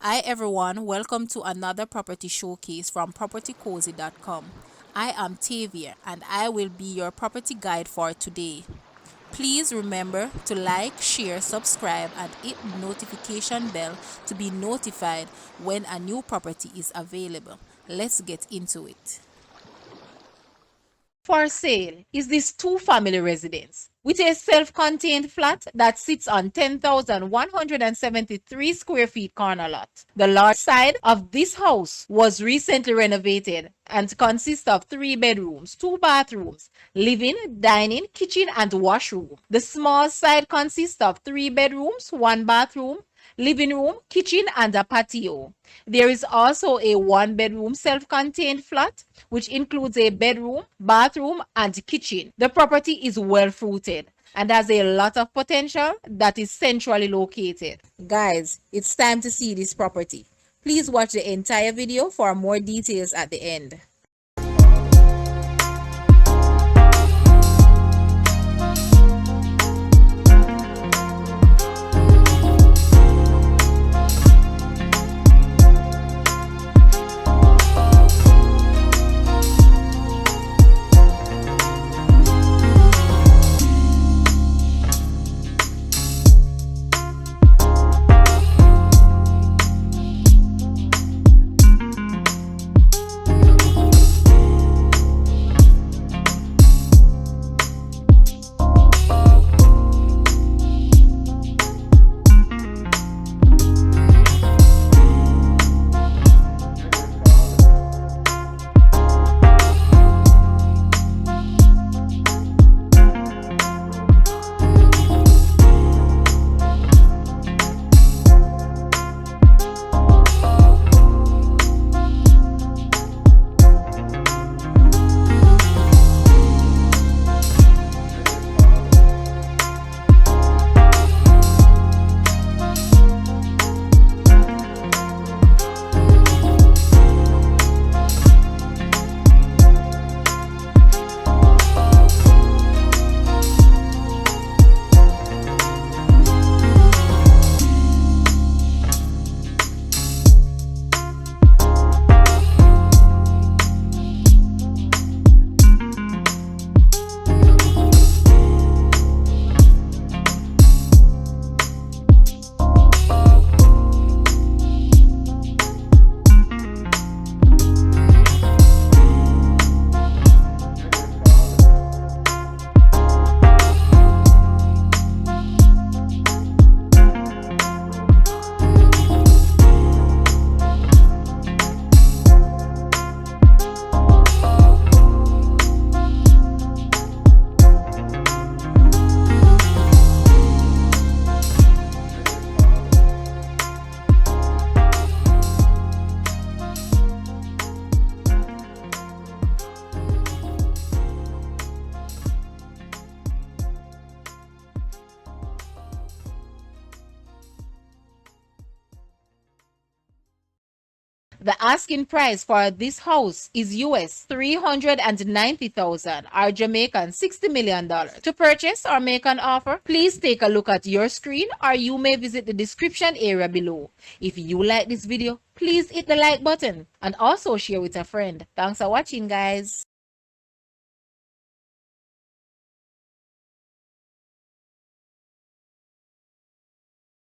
Hi everyone, welcome to another property showcase from propertycozy.com. I am Tavia and I will be your property guide for today. Please remember to like, share, subscribe and hit the notification bell to be notified when a new property is available. Let's get into it. For sale is this two-family residence with a self-contained flat that sits on 10,173 square feet corner lot. The large side of this house was recently renovated and consists of 3 bedrooms, 2 bathrooms, living, dining, kitchen and washroom. The small side consists of 3 bedrooms, 1 bathroom, living room, kitchen, and a patio. There is also a 1-bedroom self-contained flat, which includes a bedroom, bathroom, and kitchen. The property is well fruited and has a lot of potential that is centrally located. Guys, it's time to see this property. Please watch the entire video for more details at the end. The asking price for this house is US 390,000 or Jamaican $60 million. To purchase or make an offer, please take a look at your screen or you may visit the description area below. If you like this video, please hit the like button and also share with a friend. Thanks for watching, guys.